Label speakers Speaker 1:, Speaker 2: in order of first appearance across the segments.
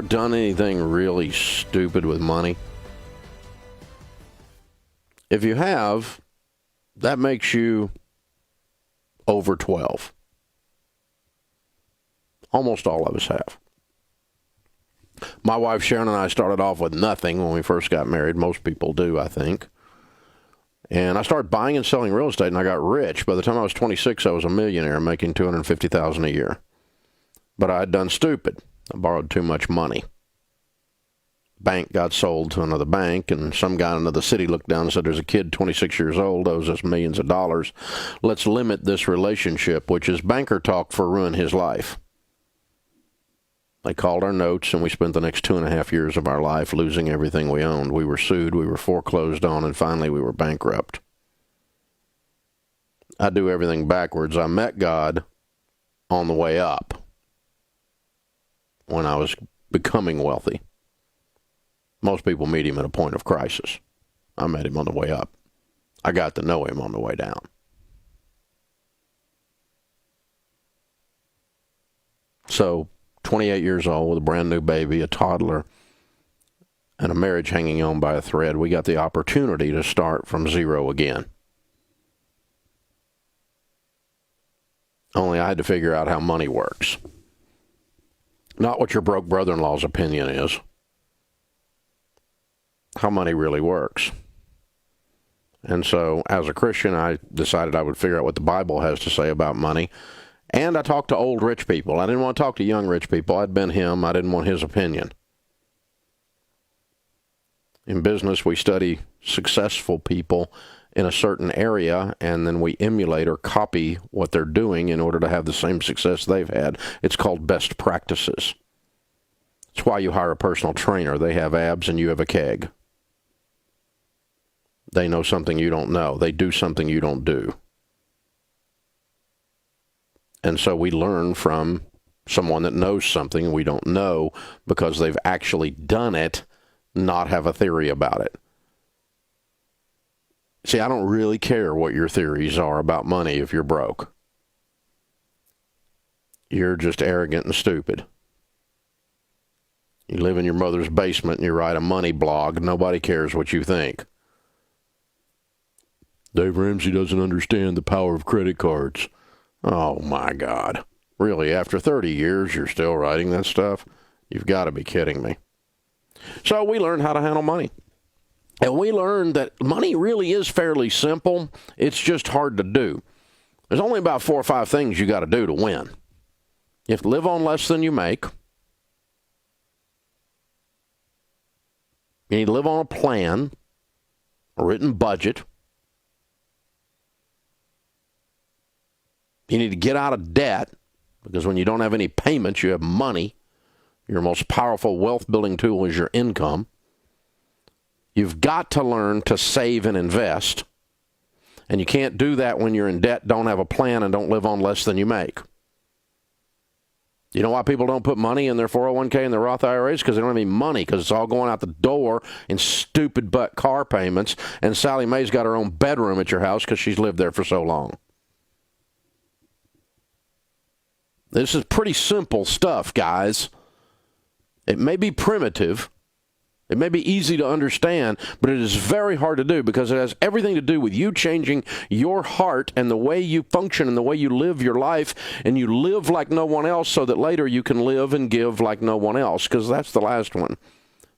Speaker 1: ever done anything really stupid with money? If you have, that makes you over 12. Almost all of us have. My wife Sharon and I started off with nothing when we first got married. Most people do, I think. And I started buying and selling real estate, and I got rich. By the time I was 26, I was a millionaire, making $250,000 a year. But I had done stupid. I borrowed too much money. Bank got sold to another bank, and some guy in another city looked down and said, there's a kid 26 years old, owes us millions of dollars. Let's limit this relationship, which is banker talk for ruin his life. They called our notes, and we spent the next 2.5 years of our life losing everything we owned. We were sued, we were foreclosed on, and finally we were bankrupt. I do everything backwards. I met God on the way up when I was becoming wealthy. Most people meet him at a point of crisis. I met him on the way up. I got to know him on the way down. So, 28 years old with a brand new baby, a toddler, and a marriage hanging on by a thread, we got the opportunity to start from zero again. Only I had to figure out how money works. Not what your broke brother-in-law's opinion is. How money really works. And so, as a Christian, I decided I would figure out what the Bible has to say about money. And I talked to old rich people. I didn't want to talk to young rich people. I'd been him. I didn't want his opinion. In business, we study successful people in a certain area, and then we emulate or copy what they're doing in order to have the same success they've had. It's called best practices. It's why you hire a personal trainer. They have abs and you have a keg. They know something you don't know. They do something you don't do. And so we learn from someone that knows something we don't know because they've actually done it, not have a theory about it. See, I don't really care what your theories are about money if you're broke. You're just arrogant and stupid. You live in your mother's basement and you write a money blog. Nobody cares what you think. Dave Ramsey doesn't understand the power of credit cards. Oh, my God. Really, after 30 years, you're still writing that stuff? You've got to be kidding me. So we learned how to handle money. And we learned that money really is fairly simple. It's just hard to do. There's only about 4 or 5 things you got to do to win. You have to live on less than you make. You need to live on a plan, a written budget. You need to get out of debt, because when you don't have any payments, you have money. Your most powerful wealth-building tool is your income. You've got to learn to save and invest. And you can't do that when you're in debt, don't have a plan, and don't live on less than you make. You know why people don't put money in their 401k and their Roth IRAs? Because they don't have any money, because it's all going out the door in stupid butt car payments, and Sally Mae's got her own bedroom at your house because she's lived there for so long. This is pretty simple stuff, guys. It may be primitive. It may be easy to understand, but it is very hard to do because it has everything to do with you changing your heart and the way you function and the way you live your life, and you live like no one else so that later you can live and give like no one else, because that's the last one.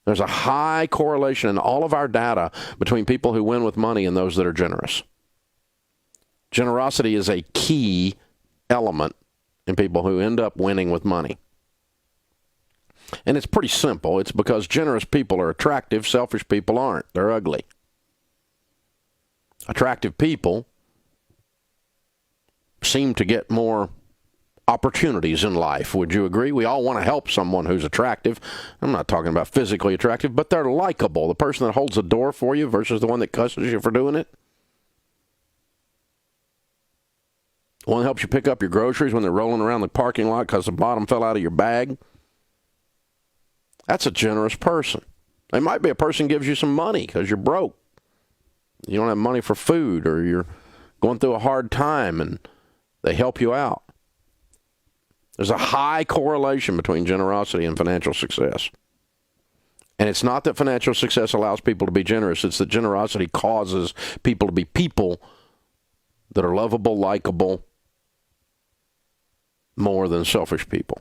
Speaker 1: There's a high correlation in all of our data between people who win with money and those that are generous. Generosity is a key element in people who end up winning with money. And it's pretty simple. It's because generous people are attractive, selfish people aren't. They're ugly. Attractive people seem to get more opportunities in life. Would you agree? We all want to help someone who's attractive. I'm not talking about physically attractive, but they're likable. The person that holds the door for you versus the one that cusses you for doing it. The one that helps you pick up your groceries when they're rolling around the parking lot because the bottom fell out of your bag. That's a generous person. They might be a person who gives you some money because you're broke. You don't have money for food, or you're going through a hard time and they help you out. There's a high correlation between generosity and financial success. And it's not that financial success allows people to be generous. It's that generosity causes people to be people that are lovable, likable, more than selfish people.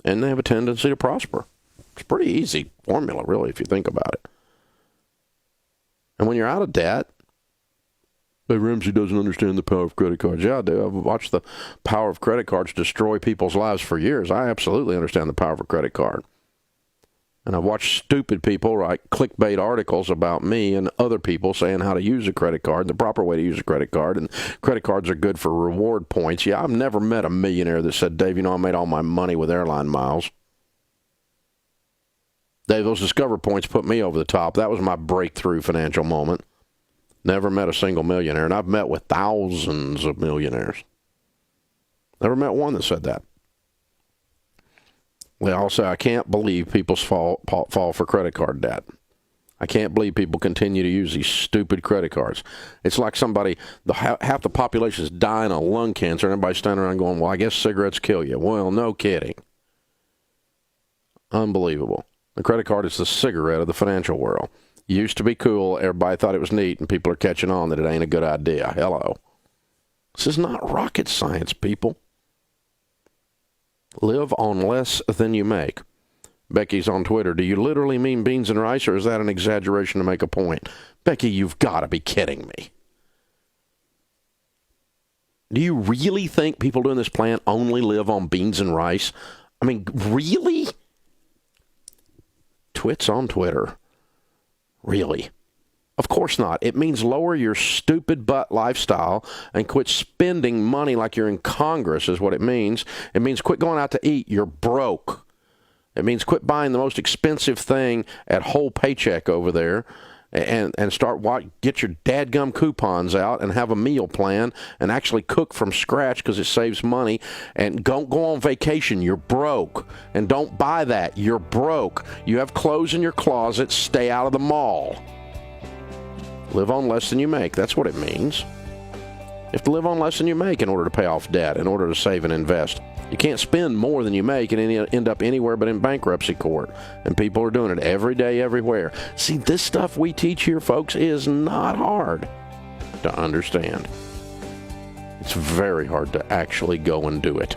Speaker 1: And they have a tendency to prosper. It's a pretty easy formula, really, if you think about it. And when you're out of debt, hey, Ramsey doesn't understand the power of credit cards. Yeah, I do. I've watched the power of credit cards destroy people's lives for years. I absolutely understand the power of a credit card. And I've watched stupid people write clickbait articles about me and other people saying how to use a credit card, the proper way to use a credit card, and credit cards are good for reward points. Yeah, I've never met a millionaire that said, Dave, I made all my money with airline miles. Dave, those Discover points put me over the top. That was my breakthrough financial moment. Never met a single millionaire, and I've met with thousands of millionaires. Never met one that said that. They all say, I can't believe people fall for credit card debt. I can't believe people continue to use these stupid credit cards. It's like half the population is dying of lung cancer, and everybody's standing around going, well, I guess cigarettes kill you. Well, no kidding. Unbelievable. The credit card is the cigarette of the financial world. It used to be cool. Everybody thought it was neat, and people are catching on that it ain't a good idea. Hello. This is not rocket science, people. Live on less than you make. Becky's on Twitter. Do you literally mean beans and rice, or is that an exaggeration to make a point? Becky, you've got to be kidding me. Do you really think people doing this plan only live on beans and rice? I mean, really? Twits on Twitter. Really? Of course not. It means lower your stupid butt lifestyle and quit spending money like you're in Congress is what it means. It means quit going out to eat. You're broke. It means quit buying the most expensive thing at Whole Paycheck over there and get your dadgum coupons out and have a meal plan and actually cook from scratch because it saves money. And don't go on vacation. You're broke. And don't buy that. You're broke. You have clothes in your closet. Stay out of the mall. Live on less than you make. That's what it means. You have to live on less than you make in order to pay off debt, in order to save and invest. You can't spend more than you make and end up anywhere but in bankruptcy court. And people are doing it every day, everywhere. See, this stuff we teach here, folks, is not hard to understand. It's very hard to actually go and do it.